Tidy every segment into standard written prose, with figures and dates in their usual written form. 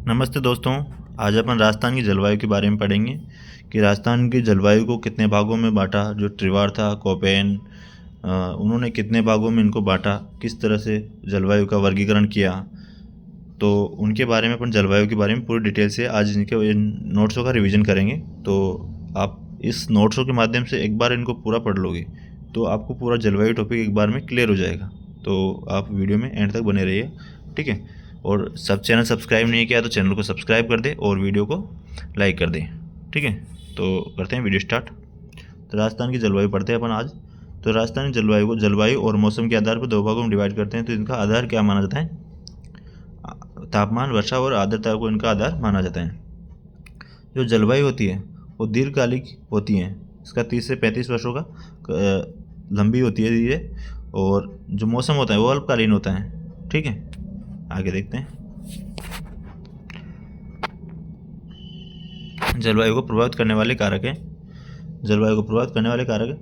नमस्ते दोस्तों। आज अपन राजस्थान की जलवायु के बारे में पढ़ेंगे कि राजस्थान की जलवायु को कितने भागों में बांटा। जो त्रिवार था, कोपेन, उन्होंने कितने भागों में इनको बांटा, किस तरह से जलवायु का वर्गीकरण किया। तो उनके बारे में अपन जलवायु के बारे में पूरी डिटेल से आज इनके इन नोट्सों का रिवीजन करेंगे। तो आप इस नोट्सों के माध्यम से एक बार इनको पूरा पढ़ लोगे तो आपको पूरा जलवायु टॉपिक एक बार में क्लियर हो जाएगा। तो आप वीडियो में एंड तक बने रहिए, ठीक है। और सब चैनल सब्सक्राइब नहीं किया तो चैनल को सब्सक्राइब कर दे और वीडियो को लाइक कर दें, ठीक है। तो करते हैं वीडियो स्टार्ट। तो राजस्थान की जलवायु पढ़ते हैं अपन आज। तो राजस्थान की जलवायु को जलवायु और मौसम के आधार पर दो भागों में डिवाइड करते हैं। तो इनका आधार क्या माना जाता है? तापमान, वर्षा और आर्द्रता को इनका आधार माना जाता है। जो जलवायु होती है वो दीर्घकालिक होती है। इसका 30 से 35 वर्षों का लंबी होती है ये। और जो मौसम होता है वो अल्पकालीन होता है, ठीक है। आगे देखते हैं। जलवायु को प्रभावित करने वाले कारक हैं। जलवायु को प्रभावित करने वाले कारक हैं,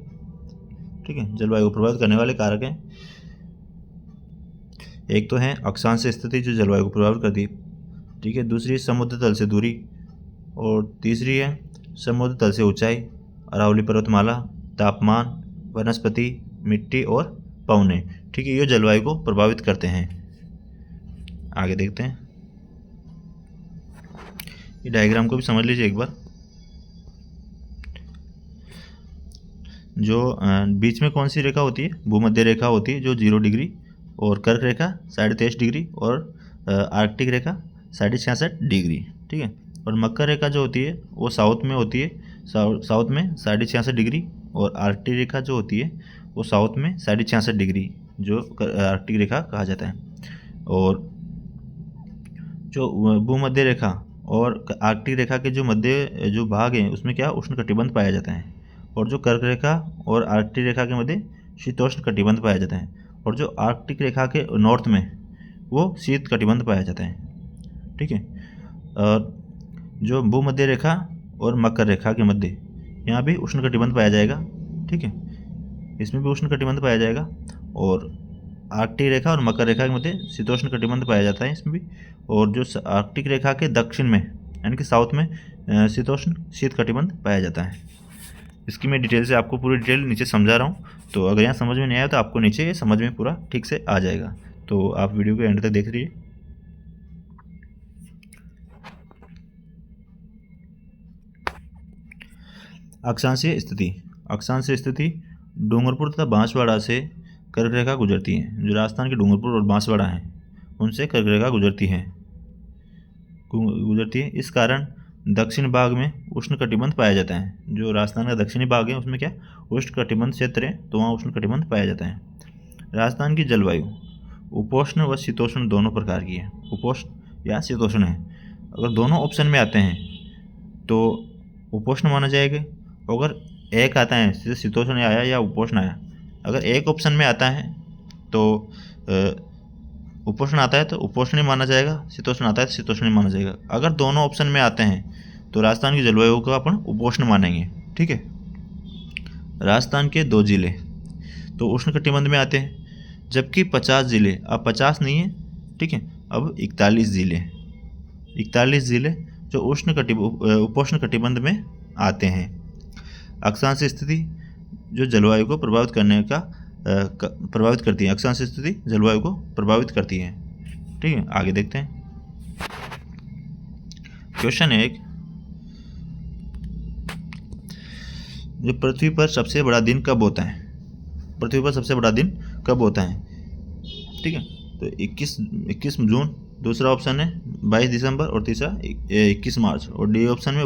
ठीक है। जलवायु को प्रभावित करने वाले कारक हैं, एक तो है अक्षांश स्थिति जो जलवायु को प्रभावित करती है, ठीक है। दूसरी है समुद्र तल से दूरी, और तीसरी है समुद्र तल से ऊंचाई, अरावली पर्वतमाला, तापमान, वनस्पति, मिट्टी और पवने, ठीक है। ये जलवायु को प्रभावित करते हैं। आगे देखते हैं। ये डायग्राम को भी समझ लीजिए एक बार। जो बीच में कौन सी रेखा होती है? भूमध्य रेखा होती है जो 0 डिग्री, और कर्क रेखा 23.5 डिग्री, और आर्कटिक रेखा 66.5 डिग्री, ठीक है। और मकर रेखा जो होती है वो साउथ में होती है, साउथ में 66.5 डिग्री, और आर्कटिक रेखा जो होती है वो साउथ में 66.5 डिग्री, जो आर्कटिक रेखा कहा जाता है। और जो भूमध्य रेखा और आर्कटिक रेखा के जो मध्य जो भाग हैं उसमें क्या उष्णकटिबंध पाया जाता है। और जो कर्क रेखा और आर्कटिक रेखा के मध्य शीतोष्ण कटिबंध पाया जाता है। और जो आर्कटिक रेखा के नॉर्थ में वो शीत कटिबंध पाया जाता है, ठीक है। और जो भूमध्य रेखा और मकर रेखा के मध्य यहाँ भी उष्ण कटिबंध पाया जाएगा, ठीक है। इसमें भी उष्ण कटिबंध पाया जाएगा। और आर्कटिक रेखा और मकर रेखा के मध्य शीतोष्ण कटिबंध पाया जाता है इसमें भी। और जो आर्कटिक रेखा के दक्षिण में यानी कि साउथ में शीतोष्ण शीत कटिबंध पाया जाता है। इसकी मैं डिटेल से आपको पूरी डिटेल नीचे समझा रहा हूँ। तो अगर यहाँ समझ में नहीं आया तो आपको नीचे ये समझ में पूरा ठीक से आ जाएगा। तो आप वीडियो को एंड तक देख रहिए। अक्षांशीय स्थिति। अक्षांशीय स्थिति डूंगरपुर तथा बांसवाड़ा से कर्क रेखा गुजरती है। जो राजस्थान के डूंगरपुर और बांसवाड़ा हैं उनसे कर्क रेखा गुजरती है। इस कारण दक्षिण भाग में उष्ण कटिबंध पाया जाता है। जो राजस्थान का दक्षिणी भाग है उसमें क्या उष्ण कटिबंध क्षेत्र है, तो वहाँ उष्ण कटिबंध पाया जाता है। राजस्थान की जलवायु उपोष्ण व शीतोष्ण दोनों प्रकार की है। उपोष्ण या शीतोष्ण है। अगर दोनों ऑप्शन में आते हैं तो उपोष्ण माना जाएगा। अगर एक आता है जैसे शीतोष्ण आया या उपोष्ण आया, अगर एक ऑप्शन में आता है तो उपोष्ण आता है तो उपोष्ण ही माना जाएगा, शीतोष्ण आता है तो शीतोष्ण ही माना जाएगा। अगर दोनों ऑप्शन में आते हैं तो राजस्थान की जलवायु को अपन उपोष्ण मानेंगे, ठीक है। राजस्थान के 2 जिले तो उष्ण कटिबंध में आते हैं, जबकि 50 जिले, अब 50 नहीं है, ठीक है, अब 41 जिले जो उपोष्ण कटिबंध में आते हैं। अक्षांश स्थिति जो जलवायु को प्रभावित करती है। अक्षांश स्थिति जलवायु को प्रभावित करती है, ठीक है। आगे देखते हैं। क्वेश्चन 1, जो पृथ्वी पर सबसे बड़ा दिन कब होता है? पृथ्वी पर सबसे बड़ा दिन कब होता है, ठीक है। तो 21 जून, दूसरा ऑप्शन है 22 दिसंबर, और तीसरा 21 मार्च, और डी ऑप्शन में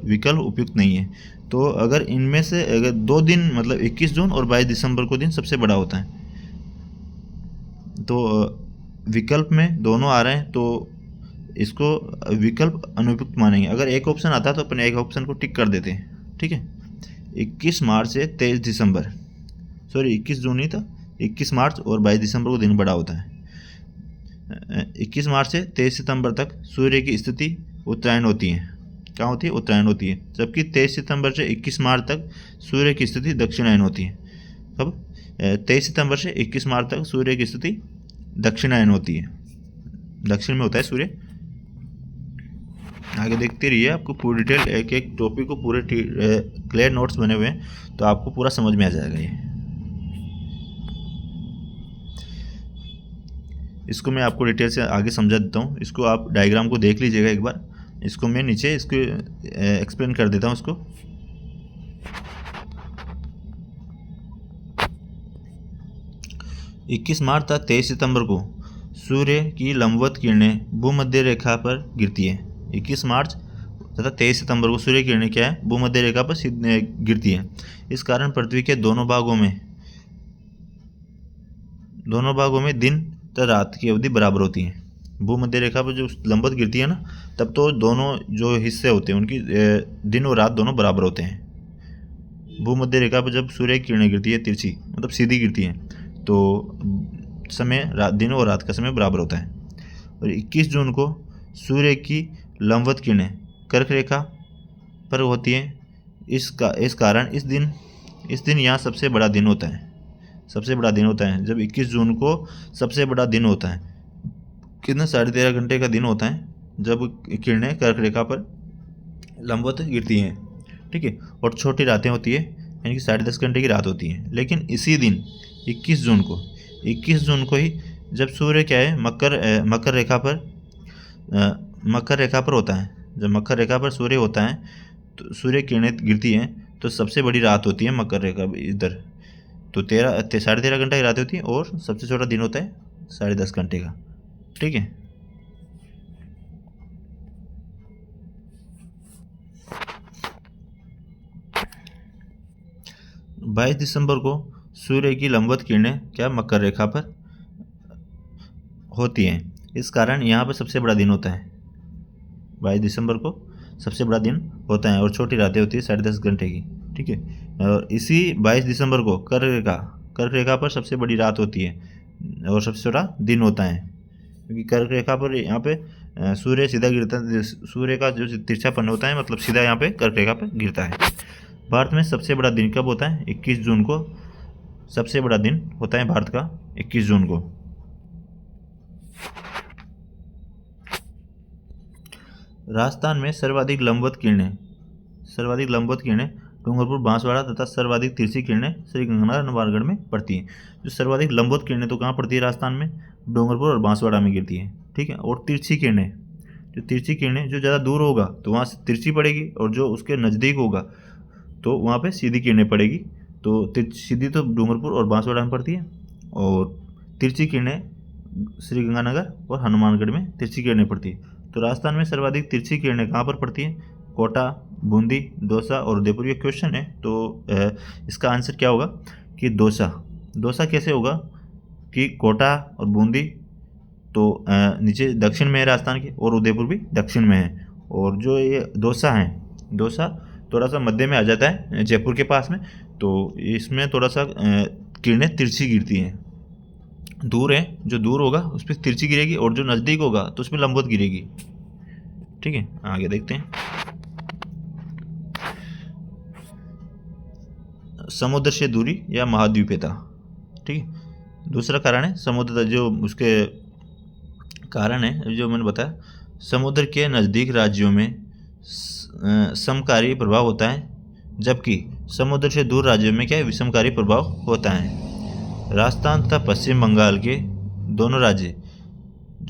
विकल्प उपयुक्त नहीं है। तो अगर इनमें से अगर 2 दिन मतलब 21 जून और 22 दिसंबर को दिन सबसे बड़ा होता है, तो विकल्प में दोनों आ रहे हैं तो इसको विकल्प अनुपयुक्त मानेंगे। अगर एक ऑप्शन आता है तो अपन एक ऑप्शन को टिक कर देते हैं, ठीक है। 21 मार्च से 23 दिसंबर, सॉरी 21 जून ही था, 21 मार्च और 22 दिसंबर को दिन बड़ा होता है। 21 मार्च से 23 सितंबर तक सूर्य की स्थिति उत्तरायण होती है। क्या होती है? उत्तरायण होती है। जबकि 23 सितंबर से 21 मार्च तक सूर्य की स्थिति दक्षिणायन होती है। कब? 23 सितंबर से 21 मार्च तक सूर्य की स्थिति दक्षिणायन होती है, दक्षिण में होता है सूर्य। आगे देखते रहिए, आपको पूरी डिटेल एक एक टॉपिक को पूरे क्लियर नोट्स बने हुए हैं, तो आपको पूरा समझ में आ जाएगा ये। इसको मैं आपको डिटेल से आगे समझा देता हूँ। इसको आप डायग्राम को देख लीजिएगा एक बार। इसको मैं नीचे इसको एक्सप्लेन कर देता हूँ इसको। इक्कीस मार्च तथा 23 सितंबर को सूर्य की लंबवत किरणें भूमध्य रेखा पर गिरती है। 21 मार्च तथा 23 सितंबर को सूर्य किरणें क्या है, भूमध्य रेखा पर गिरती है। इस कारण पृथ्वी के दोनों भागों में दिन तथा रात की अवधि बराबर होती है। भूमध्य रेखा पर जो लंबवत गिरती है ना, तब तो दोनों जो हिस्से होते हैं उनकी दिन और रात दोनों बराबर होते हैं। भूमध्य रेखा पर जब सूर्य की किरणें गिरती है तिरछी, मतलब सीधी गिरती है, तो समय दिन और रात का समय बराबर होता है। और 21 जून को सूर्य की लंबवत किरणें कर्क रेखा पर होती हैं। इस कारण इस दिन यहाँ सबसे बड़ा दिन होता है। जब 21 जून को सबसे बड़ा दिन होता है, कितना 13.5 घंटे का दिन होता है जब किरणें कर्क रेखा पर लंबवत गिरती हैं, ठीक है। और छोटी रातें होती है, यानी कि 10.5 घंटे की रात होती है। लेकिन इसी दिन 21 जून को ही जब सूर्य क्या है मकर रेखा पर होता है, जब मकर रेखा पर सूर्य होता है तो सूर्य किरणें गिरती हैं, तो सबसे बड़ी रात होती है मकर रेखा इधर, तो 13.5 घंटा की रात होती है। और सबसे छोटा दिन होता है 10.5 घंटे का, ठीक है। बाईस दिसंबर को सूर्य की लंबवत किरणें क्या मकर रेखा पर होती हैं। इस कारण यहाँ पर सबसे बड़ा दिन होता है। 22 दिसंबर को सबसे बड़ा दिन होता है और छोटी रातें होती है 10.5 घंटे की, ठीक है। और इसी 22 दिसंबर को कर्क रेखा पर सबसे बड़ी रात होती है और सबसे छोटा दिन होता है, क्योंकि कर्क रेखा पर यहाँ पे सूर्य सीधा गिरता है। सूर्य का जो तिरछापन होता है, मतलब सीधा यहाँ पे कर्क रेखा पर गिरता है। भारत में सबसे बड़ा दिन कब होता है? 21 जून को सबसे बड़ा दिन होता है भारत का, 21 जून को। राजस्थान में सर्वाधिक लंबवत किरणें डूंगरपुर बांसवाड़ा तथा सर्वाधिक तिरछी किरणें श्रीगंगानगर नवारगढ़ में पड़ती हैं। जो सर्वाधिक लंबवत किरणें तो कहाँ पड़ती है राजस्थान में? डूंगरपुर और बांसवाड़ा में गिरती हैं, ठीक है। और तिरछी किरणें जो ज़्यादा दूर होगा तो वहाँ से तिरछी पड़ेगी, और जो उसके नज़दीक होगा तो वहाँ पे सीधी किरणें पड़ेगी। तो सीधी तो डूंगरपुर और बांसवाड़ा में पड़ती है, और तिरछी किरणें श्रीगंगानगर और हनुमानगढ़ में तिरछी किरणें पड़ती है। तो राजस्थान में सर्वाधिक तिरछी किरणें कहाँ पर पड़ती हैं? कोटा, बूंदी, दौसा और उदयपुर। ये क्वेश्चन है, तो इसका आंसर क्या होगा कि दौसा कैसे होगा कि कोटा और बूंदी तो नीचे दक्षिण में है राजस्थान के, और उदयपुर भी दक्षिण में है। और जो ये दौसा थोड़ा सा मध्य में आ जाता है जयपुर के पास में, तो इसमें थोड़ा सा किरणें तिरछी गिरती हैं। दूर है, जो दूर होगा उस पर तिरछी गिरेगी, और जो नज़दीक होगा तो उसमें लंबवत गिरेगी, ठीक है। आगे देखते हैं। समुद्र से दूरी या महाद्वीपीयता, ठीक है। दूसरा कारण है समुद्र, जो उसके कारण है जो मैंने बताया, समुद्र के नज़दीक राज्यों में समकारी प्रभाव होता है, जबकि समुद्र से दूर राज्यों में क्या है, विषमकारी प्रभाव होता है। राजस्थान तथा पश्चिम बंगाल के दोनों राज्य,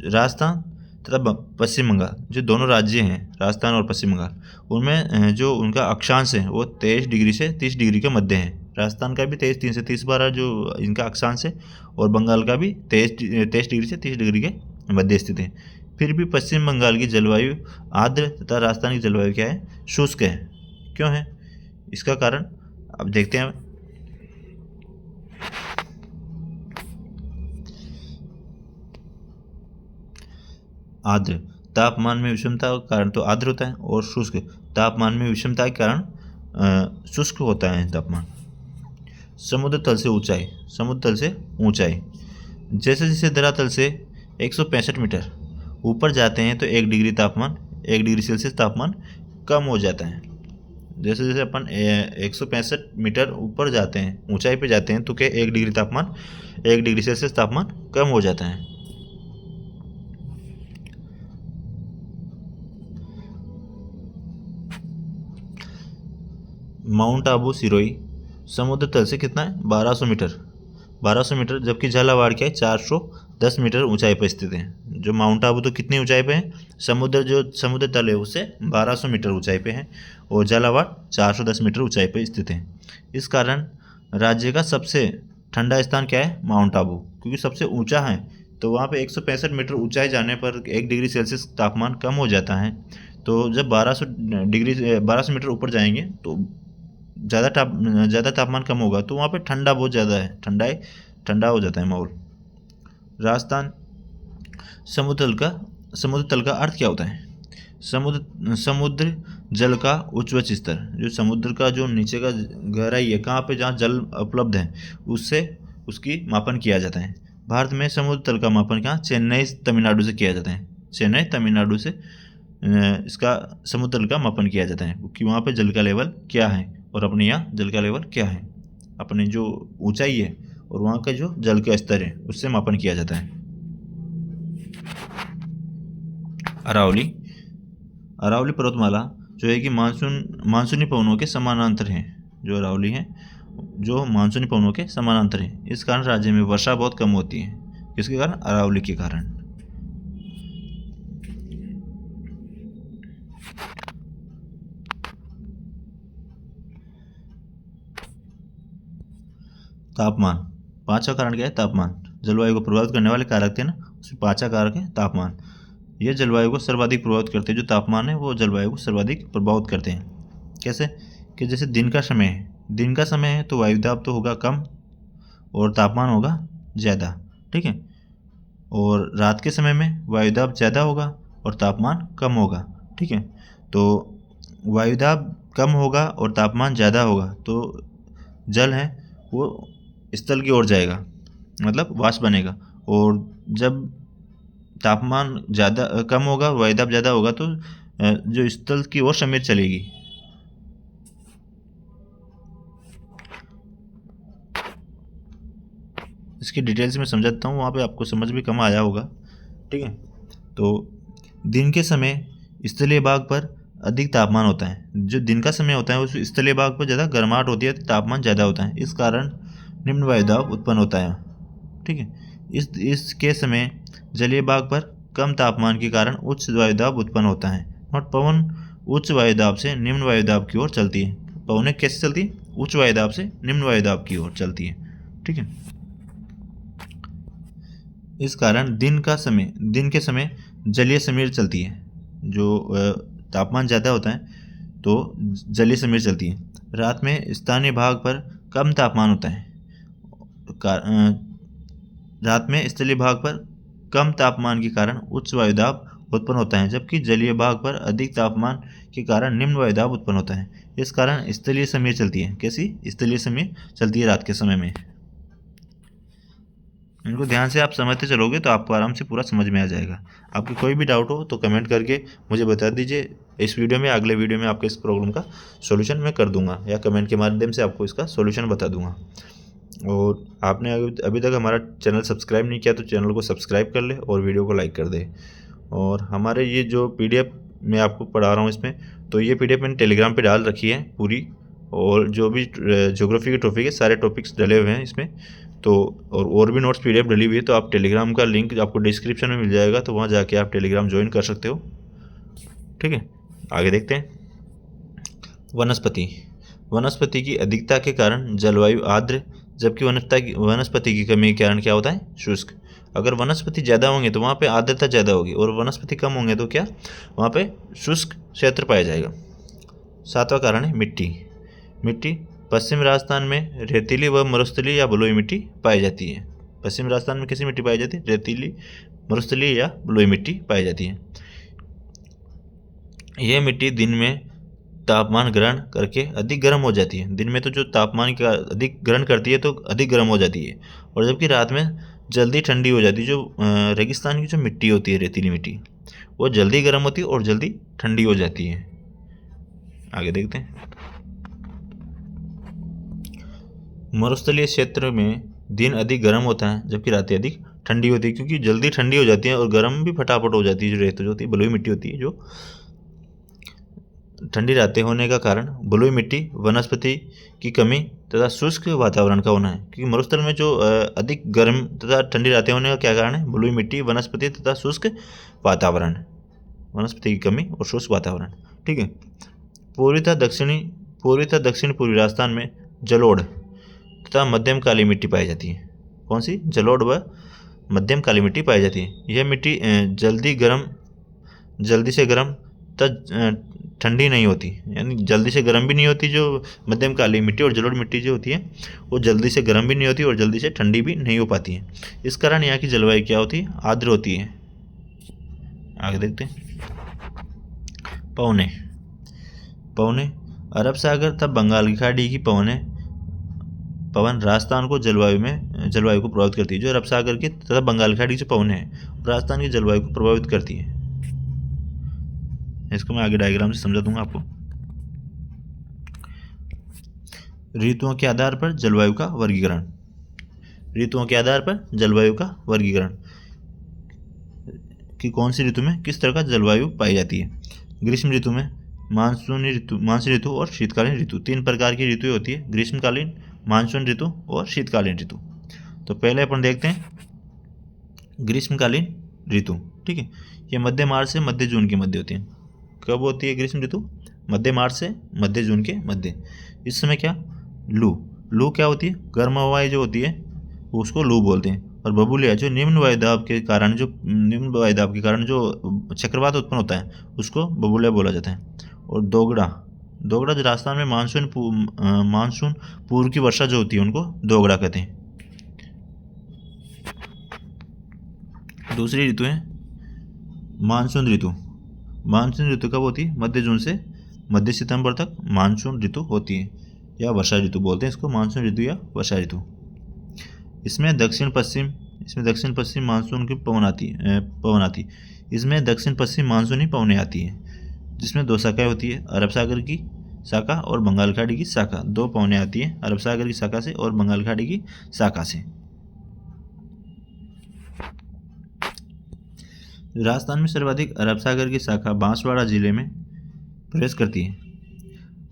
राजस्थान तथा पश्चिम बंगाल जो दोनों राज्य हैं, राजस्थान और पश्चिम बंगाल, उनमें जो उनका अक्षांश है वो 23 डिग्री से 30 डिग्री के मध्य है। राजस्थान का भी 23 से 30 जो इनका अक्षांश है, और बंगाल का भी 23 डिग्री से 30 डिग्री के मध्य स्थित है। फिर भी पश्चिम बंगाल की जलवायु आर्द्र तथा राजस्थान की जलवायु क्या है, शुष्क है। क्यों है इसका कारण, अब देखते हैं। आर्द्र तापमान में विषमता के कारण तो आर्द्र होता है, और शुष्क तापमान में विषमता के कारण शुष्क होता है तापमान। समुद्र तल से ऊंचाई, जैसे जैसे धरातल से 165 मीटर ऊपर जाते हैं तो 1 डिग्री सेल्सियस तापमान कम हो जाता है। जैसे जैसे अपन 165 मीटर ऊपर जाते हैं, ऊंचाई पे जाते हैं, तो क्या 1 डिग्री सेल्सियस तापमान कम हो जाता है। माउंट आबू सिरोही समुद्र तल से कितना है 1200 मीटर, 1200 मीटर, जबकि झालावाड़ क्या है 410 मीटर ऊंचाई पर स्थित है। जो माउंट आबू तो कितनी ऊंचाई पे है, समुद्र तल है उससे 1200 मीटर ऊंचाई पे है, और झालावाड़ 410 मीटर ऊंचाई पे स्थित है। इस कारण राज्य का सबसे ठंडा स्थान क्या है, माउंट आबू, क्योंकि सबसे ऊंचा है। तो वहाँ पे 165 मीटर ऊंचाई जाने पर 1 डिग्री सेल्सियस तापमान कम हो जाता है। तो जब 1200 मीटर ऊपर जाएंगे तो ज़्यादा तापमान कम होगा, तो वहाँ पे ठंडा बहुत ज़्यादा है, ठंडा हो जाता है माहौल। राजस्थान समुद्र तल का अर्थ क्या होता है, समुद्र जल का उच्चवच स्तर, जो समुद्र का जो नीचे का गहराई है, कहाँ पे जहाँ जल उपलब्ध है उससे उसकी मापन किया जाता है। भारत में समुद्र तल का मापन कहाँ, चेन्नई तमिलनाडु से किया जाता है। चेन्नई तमिलनाडु से इसका समुद्र तल का मापन किया जाता है, क्योंकि वहाँ पे जल का लेवल क्या है और अपने यहाँ जल का लेवल क्या है, अपने जो ऊंचाई है और वहाँ का जो जल का स्तर है उससे मापन किया जाता है। अरावली पर्वतमाला जो है कि मानसूनी पवनों के समानांतर है। जो अरावली है जो मानसूनी पवनों के समानांतर है। इस कारण राज्य में वर्षा बहुत कम होती है। किसके कारण, अरावली के कारण। तापमान, पांचवा कारण क्या है, तापमान। जलवायु को प्रभावित करने वाले कारक थे ना, उसमें पांचवा कारक है तापमान। ये जलवायु को सर्वाधिक प्रभावित करते हैं। जो तापमान है वो जलवायु को सर्वाधिक प्रभावित करते हैं। कैसे कि जैसे दिन का समय है तो वायुदाब तो होगा कम और तापमान होगा ज़्यादा, ठीक है। और रात के समय में वायुदाब ज़्यादा होगा और तापमान कम होगा, ठीक है। तो वायुदाब कम होगा और तापमान ज़्यादा होगा तो जल है वो स्थल की ओर जाएगा, मतलब वाष्प बनेगा। और जब तापमान ज़्यादा कम होगा, वायुदाब ज़्यादा होगा तो जो स्थल की ओर समीर चलेगी। इसकी डिटेल्स में समझाता हूँ, वहाँ पे आपको समझ भी कम आया होगा, ठीक है। तो दिन के समय स्थलीय भाग पर अधिक तापमान होता है। जो दिन का समय होता है उस स्थलीय भाग पर ज़्यादा गर्माहट होती है, तो तापमान ज़्यादा होता है। इस कारण निम्न वायुदाब उत्पन्न होता है, ठीक है। इसके समय जलीय भाग पर कम तापमान के कारण उच्च वायुदाब उत्पन्न होता है और पवन उच्च वायुदाब से निम्न वायुदाब की ओर चलती है। पवनें कैसे चलती है, उच्च वायुदाब से निम्न वायुदाब की ओर चलती है, ठीक है। इस कारण दिन के समय जलीय समीर चलती है। जो तापमान ज़्यादा होता है तो जलीय समीर चलती है। रात में स्थानीय भाग पर कम तापमान होता है। रात में स्थलीय भाग पर कम तापमान के कारण उच्च वायुदाब उत्पन्न होता है, जबकि जलीय भाग पर अधिक तापमान के कारण निम्न वायुदाब उत्पन्न होता है। इस कारण स्थलीय समीर चलती है। कैसी स्थलीय समीर चलती है रात के समय में। इनको ध्यान से आप समझते चलोगे तो आपको आराम से पूरा समझ में आ जाएगा। आपकी कोई भी डाउट हो तो कमेंट करके मुझे बता दीजिए। इस वीडियो में, अगले वीडियो में आपके इस प्रॉब्लम का सॉल्यूशन मैं कर दूंगा, या कमेंट के माध्यम से आपको इसका सॉल्यूशन बता दूंगा। और आपने अभी तक हमारा चैनल सब्सक्राइब नहीं किया तो चैनल को सब्सक्राइब कर ले और वीडियो को लाइक कर दे। और हमारे ये जो PDF मैं आपको पढ़ा रहा हूँ इसमें, तो ये PDF मैंने टेलीग्राम पे डाल रखी है पूरी, और जो भी ज्योग्राफी के टॉपिक है सारे टॉपिक्स डले हुए हैं इसमें। तो और भी नोट्स PDF डली हुई है, तो आप टेलीग्राम का लिंक आपको डिस्क्रिप्शन में मिल जाएगा, तो वहाँ जाके आप टेलीग्राम ज्वाइन कर सकते हो, ठीक है। आगे देखते हैं। वनस्पति की अधिकता के कारण जलवायु आर्द्र, जबकि वनस्पति की कमी के कारण क्या होता है, शुष्क। अगर वनस्पति ज़्यादा होंगे तो वहाँ पे आर्द्रता ज़्यादा होगी, और वनस्पति कम होंगे तो क्या, वहाँ पे शुष्क क्षेत्र पाया जाएगा। सातवां कारण है मिट्टी। पश्चिम राजस्थान में रेतीली व मरुस्थलीय या बलुई मिट्टी पाई जाती है। पश्चिम राजस्थान में कैसी मिट्टी पाई जाती है, रेतीली, मरुस्थलीय या बलुई मिट्टी पाई जाती है। यह मिट्टी दिन में तापमान ग्रहण करके अधिक गर्म हो जाती है। दिन में तो जो तापमान का अधिक ग्रहण करती है तो अधिक गर्म हो जाती है, और जबकि रात में जल्दी ठंडी हो जाती है। जो रेगिस्तान की जो मिट्टी होती है, रेतीली मिट्टी, वो जल्दी गर्म होती है और जल्दी ठंडी हो जाती है। आगे देखते हैं। मरुस्थलीय क्षेत्र में दिन अधिक गर्म होता है जबकि रातें अधिक ठंडी होती है, क्योंकि जल्दी ठंडी हो जाती है और गर्म भी फटाफट हो जाती है। जो रेत जो होती है, बलुई मिट्टी होती है, जो ठंडी रातें होने का कारण बलुई मिट्टी, वनस्पति की कमी तथा शुष्क वातावरण का होना है। क्योंकि मरुस्थल में जो अधिक गर्म तथा ठंडी रातें होने का क्या कारण है? बलुई मिट्टी, वनस्पति तथा शुष्क वातावरण, वनस्पति की कमी और शुष्क वातावरण। ठीक है। पूर्वी तथा दक्षिण पूर्वी राजस्थान में जलोढ़ तथा मध्यम काली मिट्टी पाई जाती है। कौन सी? जलोढ़ व मध्यम काली मिट्टी पाई जाती है। यह मिट्टी जल्दी से गर्म तथा ठंडी नहीं होती, यानी जल्दी से गर्म भी नहीं होती। जो मध्यम काली मिट्टी और जलोढ़ मिट्टी जो होती है वो जल्दी से गर्म भी नहीं होती और जल्दी से ठंडी भी नहीं हो पाती है। इस कारण यहाँ की जलवायु क्या होती है? आर्द्र होती है। आगे देखते हैं। पवने अरब सागर तथा बंगाल की खाड़ी की पवन राजस्थान को जलवायु को प्रभावित करती है। जो अरब सागर की तथा बंगाल की खाड़ी की जो पवनें हैं राजस्थान की जलवायु को प्रभावित करती है। इसको मैं आगे डायग्राम से समझा दूंगा आपको। ऋतुओं के आधार पर जलवायु का वर्गीकरण। ऋतुओं के आधार पर जलवायु का वर्गीकरण कि कौन सी ऋतु में किस तरह का जलवायु पाई जाती है। ग्रीष्म ऋतु में मानसून ऋतु और शीतकालीन ऋतु, 3 प्रकार की ऋतुएं होती है, ग्रीष्मकालीन, मानसून ऋतु और शीतकालीन ऋतु। तो पहले अपन देखते हैं ग्रीष्मकालीन ऋतु। ठीक है। ये मध्य मार्च से मध्य जून के मध्य होती है। कब होती है ग्रीष्म ऋतु? मध्य मार्च से मध्य जून के मध्य। इस समय क्या? लू क्या होती है? गर्म हवाएं जो होती है उसको लू बोलते हैं। और बबूलिया जो निम्न वायुदाब के कारण जो चक्रवात उत्पन्न होता है उसको बबूलिया बोला जाता है। और दोगड़ा जो राजस्थान में मानसून पूर्व की वर्षा जो होती है उनको दोगड़ा कहते हैं। दूसरी ऋतु है मानसून ऋतु। मानसून ऋतु कब होती है? मध्य जून से मध्य सितंबर तक मानसून ऋतु होती है, या वर्षा ऋतु बोलते हैं इसको, मानसून ऋतु या वर्षा ऋतु। इसमें दक्षिण पश्चिम मानसून की पवन आती। इसमें दक्षिण पश्चिम मानसूनी पवनें आती हैं, जिसमें 2 शाखाएं होती है, अरब सागर की शाखा और बंगाल खाड़ी की शाखा। 2 पवनें आती हैं अरब सागर की शाखा से और बंगाल खाड़ी की शाखा से। राजस्थान में सर्वाधिक अरब सागर की शाखा बांसवाड़ा जिले में प्रवेश करती है।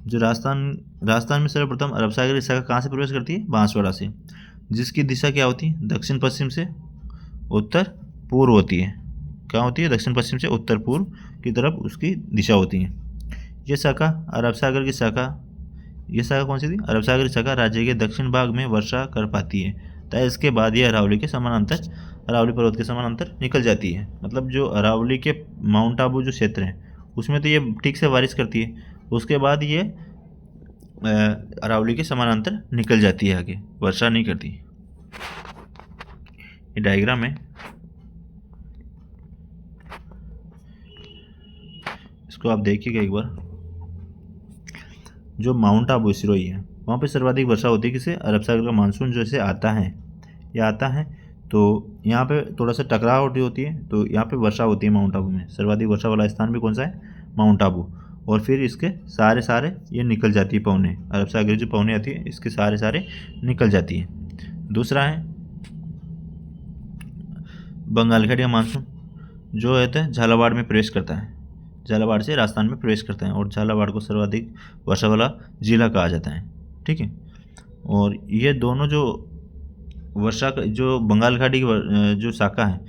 जो राजस्थान में सर्वप्रथम अरब सागर की शाखा कहाँ से प्रवेश करती है? बांसवाड़ा से, जिसकी दिशा क्या होती है? दक्षिण पश्चिम से उत्तर पूर्व होती है। क्या होती है? दक्षिण पश्चिम से उत्तर पूर्व की तरफ उसकी दिशा होती है। ये शाखा कौन सी थी? अरब सागर की शाखा राज्य के दक्षिण भाग में वर्षा कर पाती है तथा इसके बाद यह अरावली पर्वत के समानांतर निकल जाती है। मतलब जो अरावली के माउंट आबू जो क्षेत्र है उसमें तो ये ठीक से बारिश करती है, उसके बाद ये अरावली के समानांतर निकल जाती है, आगे वर्षा नहीं करती। ये डायग्राम है, इसको आप देखिएगा एक बार। जो माउंट आबू सिरोही है वहाँ पे सर्वाधिक वर्षा होती है। किसे? अरब सागर का मानसून जैसे आता है तो यहाँ पे थोड़ा सा टकराव होती है, तो यहाँ पे वर्षा होती है माउंट आबू में। सर्वाधिक वर्षा वाला स्थान भी कौन सा है? माउंट आबू। और फिर इसके सारे ये निकल जाती है पवनें, अरब सागर जो पवनें आती है इसके सारे निकल जाती है। दूसरा है बंगाल खाड़ी का मानसून, जो है तो झालावाड़ में प्रवेश करता है, झालावाड़ से राजस्थान में प्रवेश करता है और झालावाड़ को सर्वाधिक वर्षा वाला जिला कहा जाता है। ठीक है। और ये दोनों जो जो बंगाल खाड़ी की जो शाखा है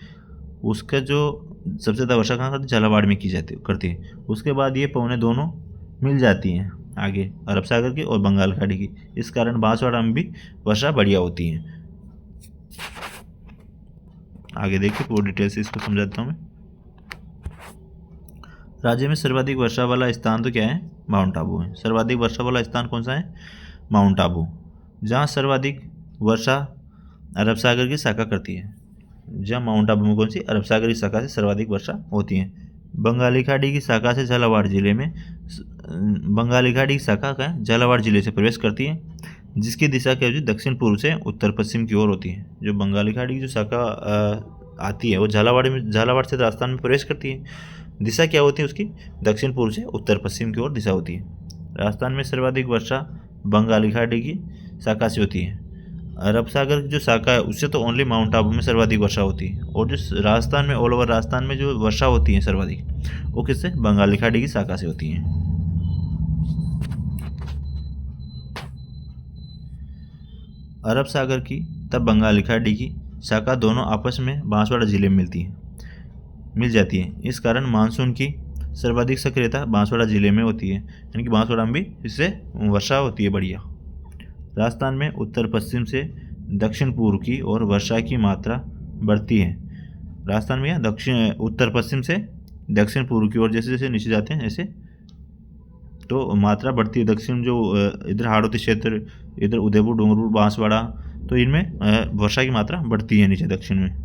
उसका जो सबसे ज़्यादा वर्षा कहाँ करती है? झालावाड़ में करती है। उसके बाद ये पवनें दोनों मिल जाती हैं आगे अरब सागर की और बंगाल खाड़ी की। इस कारण बांसवाड़ा में भी वर्षा बढ़िया होती है। आगे देखिए पूरी डिटेल से इसको समझा देता हूँ मैं। राज्य में सर्वाधिक वर्षा वाला स्थान तो क्या है? माउंट आबू है। सर्वाधिक वर्षा वाला स्थान कौन सा है? माउंट आबू। जहाँ सर्वाधिक वर्षा अरब सागर की शाखा करती है, जहाँ माउंट आबू में कौन सी? अरब सागर की शाखा से सर्वाधिक वर्षा होती है। बंगाली खाड़ी की शाखा से झालावाड़ जिले में बंगाली खाड़ी की शाखा का झालावाड़ जिले से प्रवेश करती है, जिसकी दिशा क्या होती है? दक्षिण पूर्व से उत्तर पश्चिम की ओर होती है। जो बंगाली खाड़ी की जो शाखा आती है वो झालावाड़ से राजस्थान में प्रवेश करती है। दिशा क्या होती है उसकी? दक्षिण पूर्व से उत्तर पश्चिम की ओर दिशा होती है। राजस्थान में सर्वाधिक वर्षा बंगाली खाड़ी की शाखा से होती है। अरब सागर की जो शाखा है उससे तो ओनली माउंट आबू में सर्वाधिक वर्षा होती है। और जो राजस्थान में ऑल ओवर राजस्थान में जो वर्षा होती है सर्वाधिक, वो किससे? बंगाली खाड़ी की शाखा से होती है। अरब सागर की तब बंगाल की खाड़ी की शाखा दोनों आपस में बांसवाड़ा जिले में मिल जाती है। इस कारण मानसून की सर्वाधिक सक्रियता बांसवाड़ा जिले में होती है, यानी कि बांसवाड़ा में भी इससे वर्षा होती है बढ़िया। राजस्थान में उत्तर पश्चिम से दक्षिण पूर्व की ओर वर्षा की मात्रा बढ़ती है। राजस्थान में दक्षिण उत्तर पश्चिम से दक्षिण पूर्व की ओर जैसे जैसे नीचे जाते हैं ऐसे तो मात्रा बढ़ती है। दक्षिण जो इधर हाड़ौती क्षेत्र, इधर उदयपुर, डूंगरपुर, बांसवाड़ा, तो इनमें वर्षा की मात्रा बढ़ती है नीचे दक्षिण में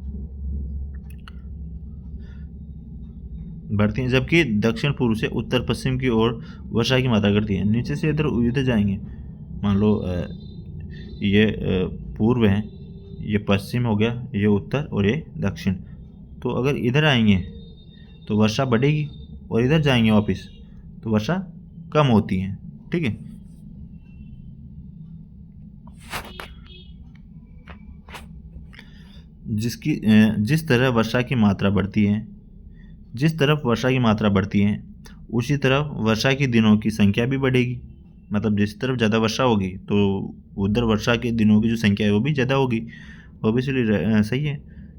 बढ़ती है, जबकि दक्षिण पूर्व से उत्तर पश्चिम की ओर वर्षा की मात्रा घटती है। नीचे से इधर जाएंगे, मान लो ये पूर्व है, ये पश्चिम हो गया, ये उत्तर और ये दक्षिण। तो अगर इधर आएंगे तो वर्षा बढ़ेगी और इधर जाएंगे वापस तो वर्षा कम होती है। ठीक है, जिस तरह वर्षा की मात्रा बढ़ती है, जिस तरफ वर्षा की मात्रा बढ़ती है उसी तरफ वर्षा के दिनों की संख्या भी बढ़ेगी। मतलब जिस तरफ ज़्यादा वर्षा होगी तो उधर वर्षा के दिनों की जो संख्या है वो भी ज़्यादा होगी। ऑब्वियसली सही है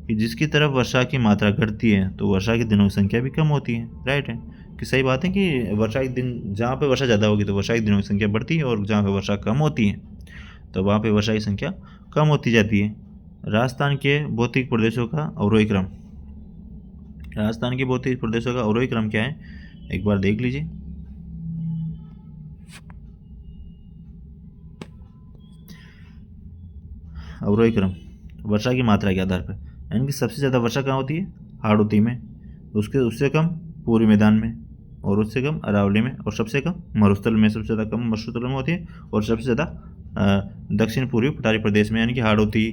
कि जिसकी तरफ वर्षा की मात्रा घटती है तो वर्षा के दिनों की संख्या भी कम होती है। राइट है कि सही बात है कि वर्षा के दिन, जहाँ पे वर्षा ज़्यादा होगी तो वर्षा के दिनों की संख्या बढ़ती है, और जहाँ पे वर्षा कम होती है तो वहाँ पे वर्षा की संख्या कम होती जाती है। राजस्थान के भौतिक प्रदेशों का अवरोही क्रम, राजस्थान के भौतिक प्रदेशों का अवरोही क्रम क्या है, एक बार देख लीजिए। अवरोही क्रम वर्षा की मात्रा के आधार पर, यानी कि सबसे ज़्यादा वर्षा कहाँ होती है, हाड़ौती में, उससे कम पूर्वी मैदान में, और उससे कम अरावली में, और सबसे कम मरुस्थल में, सबसे ज़्यादा कम मरुस्थल में होती है, और सबसे ज़्यादा दक्षिण पूर्वी पठारी प्रदेश में, यानी कि हाड़ौती,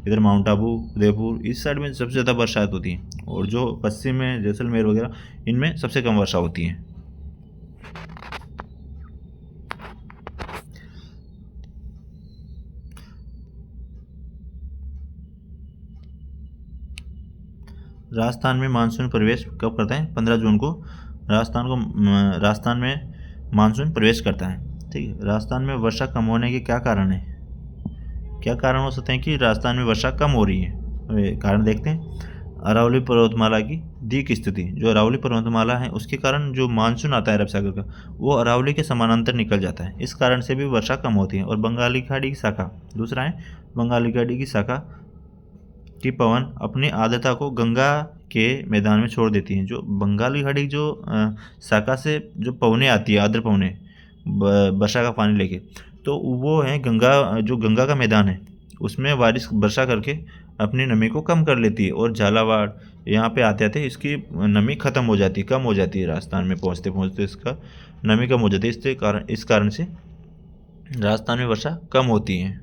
इधर माउंट आबू, उदयपुर, इस साइड में सबसे ज़्यादा बरसात होती है, और जो पश्चिम में जैसलमेर वगैरह इनमें सबसे कम वर्षा होती है। राजस्थान में मानसून प्रवेश कब करता है, 15 जून को राजस्थान में मानसून प्रवेश करता है। ठीक है, राजस्थान में वर्षा कम होने के क्या कारण है, क्या कारण हो सकते हैं कि राजस्थान में वर्षा कम हो रही है। कारण देखते हैं। अरावली पर्वतमाला की दीर्घ स्थिति, जो अरावली पर्वतमाला है उसके कारण जो मानसून आता है अरब सागर का वो अरावली के समानांतर निकल जाता है, इस कारण से भी वर्षा कम होती है। और बंगाली खाड़ी की शाखा, दूसरा है बंगाली खाड़ी की शाखा की पवन अपनी आर्द्रता को गंगा के मैदान में छोड़ देती हैं। जो बंगाली खाड़ी जो शाखा से जो पवनें आती है, आर्द्र पवनें वर्षा का पानी लेके, तो वो है गंगा, जो गंगा का मैदान है उसमें बारिश वर्षा करके अपनी नमी को कम कर लेती है, और झालावाड़ यहाँ पे आते आते इसकी नमी ख़त्म हो जाती है, कम हो जाती है। राजस्थान में पहुँचते पहुँचते इसका नमी कम हो जाती है, इस कारण से राजस्थान में वर्षा कम होती है।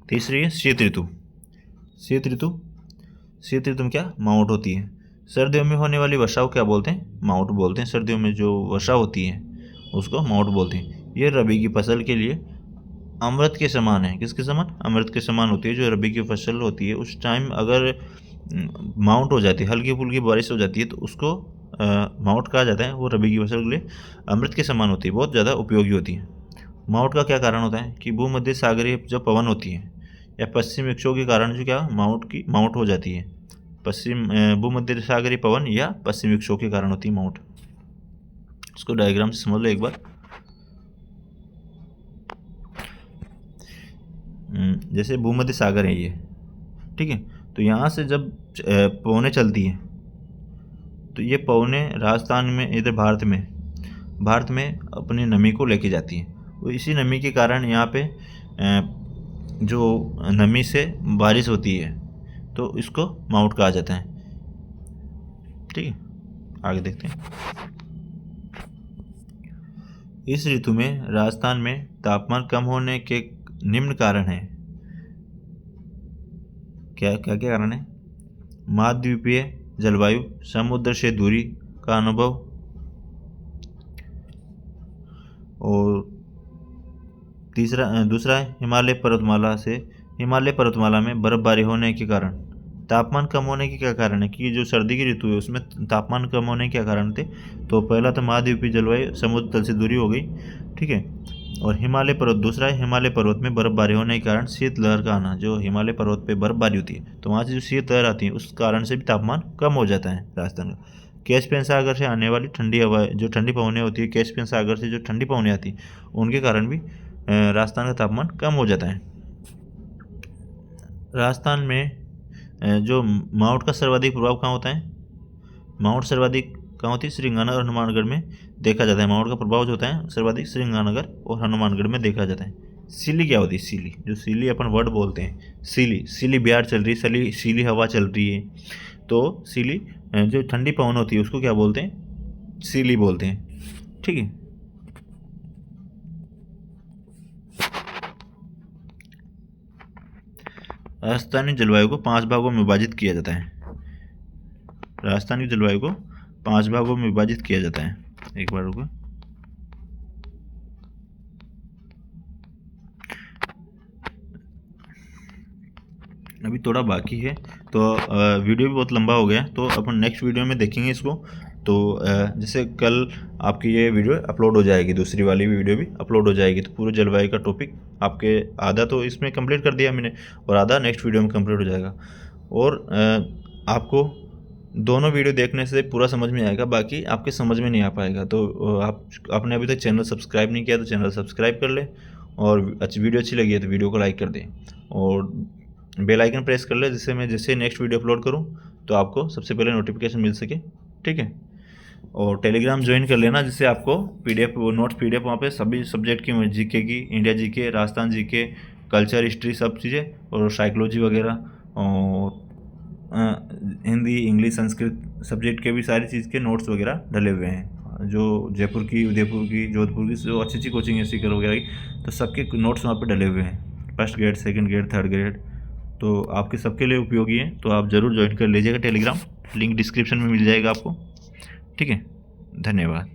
तीसरी है शीत ऋतु। शीत ऋतु में क्या, मावठ होती है। सर्दियों में होने वाली वर्षा को क्या बोलते हैं, मावठ बोलते हैं। सर्दियों में जो वर्षा होती है उसको मावठ बोलते हैं। ये रबी की फसल के लिए अमृत के समान है। किसके समान, अमृत के समान होती है। जो रबी की फसल होती है उस टाइम अगर मावठ हो जाती है, हल्की फुल्की बारिश हो जाती है तो उसको मावठ कहा जाता है। वो रबी की फसल के लिए अमृत के समान होती है, बहुत ज़्यादा उपयोगी होती है। मावठ का क्या कारण होता है कि भूमध्य सागरीय जो पवन होती है या पश्चिम विक्षोभ के कारण जो क्या मावठ हो जाती है। पश्चिम भूमध्य सागरीय पवन या पश्चिम विक्षोभ के कारण होती है मावठ। इसको डायग्राम से समझ लो एक बार। जैसे भूमध्य सागर है ये, ठीक है, तो यहाँ से जब पवनें चलती हैं तो ये पवनें राजस्थान में, इधर भारत में अपनी नमी को लेके जाती हैं। तो इसी नमी के कारण यहाँ पे जो नमी से बारिश होती है तो इसको मावठ कहा जाता है। ठीक है, आगे देखते हैं। इस ऋतु में राजस्थान में तापमान कम होने के निम्न कारण हैं। क्या क्या क्या कारण है, महाद्वीपीय जलवायु, समुद्र से दूरी का अनुभव, और दूसरा है हिमालय पर्वतमाला में बर्फबारी होने के कारण। तापमान कम होने के क्या कारण है कि जो सर्दी की ऋतु है उसमें तापमान कम होने के क्या कारण थे, तो पहला तो महाद्वीपीय जलवायु, समुद्र तल से दूरी हो गई। ठीक है, और हिमालय पर्वत दूसरा है, हिमालय पर्वत में बर्फबारी होने के कारण शीतलहर का आना। जो हिमालय पर्वत पे बर्फबारी होती है तो वहाँ से जो शीतलहर आती है उस कारण से भी तापमान कम हो जाता है राजस्थान का। कैस्पियन सागर से आने वाली ठंडी हवा, जो ठंडी पवनें होती है, कैस्पियन सागर से जो ठंडी पवनें आती हैं उनके कारण भी राजस्थान का तापमान कम हो जाता है। राजस्थान में जो माउंट का सर्वाधिक प्रभाव कहाँ होता है? माउंट सर्वाधिक कहाँ होती है? श्रीगंगानगर और हनुमानगढ़ में देखा जाता है। माउंट का प्रभाव जो होता है सर्वाधिक श्रीगंगानगर और हनुमानगढ़ में देखा जाता है। सीली क्या होती है? सीली, जो सीली अपन वर्ड बोलते हैं, सीली, सीली बिहार चल रही है, सीली हवा चल रही है, तो सीली जो ठंडी पवन होती है उसको क्या बोलते हैं? सीली बोलते हैं। ठीक है। राजस्थानी जलवायु को 5 भागों में विभाजित किया जाता है। राजस्थानी जलवायु को 5 भागों में विभाजित किया जाता है। एक बार रुको। अभी थोड़ा बाकी है तो वीडियो भी बहुत लंबा हो गया, तो अपन नेक्स्ट वीडियो में देखेंगे इसको। तो जैसे कल आपकी ये वीडियो अपलोड हो जाएगी, दूसरी वाली वीडियो भी अपलोड हो जाएगी, तो पूरे जलवायु का टॉपिक आपके आधा तो इसमें कंप्लीट कर दिया मैंने और आधा नेक्स्ट वीडियो में कंप्लीट हो जाएगा। और आपको दोनों वीडियो देखने से पूरा समझ में आएगा, बाकी आपके समझ में नहीं आ पाएगा। तो आपने अभी तक चैनल सब्सक्राइब नहीं किया तो चैनल सब्सक्राइब कर ले, और वीडियो अच्छी लगी है तो वीडियो को लाइक कर दें और बेल आइकन प्रेस कर ले, जिससे मैं जैसे नेक्स्ट वीडियो अपलोड करूं तो आपको सबसे पहले नोटिफिकेशन मिल सके। ठीक है। और टेलीग्राम ज्वाइन कर लेना, जिससे आपको पीडीएफ नोट्स पीडीएफ वहाँ पे सभी सब्जेक्ट की, जीके की, India GK, Rajasthan GK, culture, history, सब चीज़ें, और साइकोलॉजी वगैरह, और हिंदी, इंग्लिश, संस्कृत सब्जेक्ट के भी सारी चीज़ के नोट्स वगैरह डले हुए हैं। जो जयपुर की, उदयपुर की, जोधपुर की जो अच्छी अच्छी कोचिंग है सीकर वगैरह की, तो सबके नोट्स वहाँ पे डले हुए हैं, first grade, second grade, third grade. तो आपके सबके लिए उपयोगी है, तो आप ज़रूर ज्वाइन कर लीजिएगा टेलीग्राम, लिंक डिस्क्रिप्शन में मिल जाएगा आपको। ठीक है। धन्यवाद।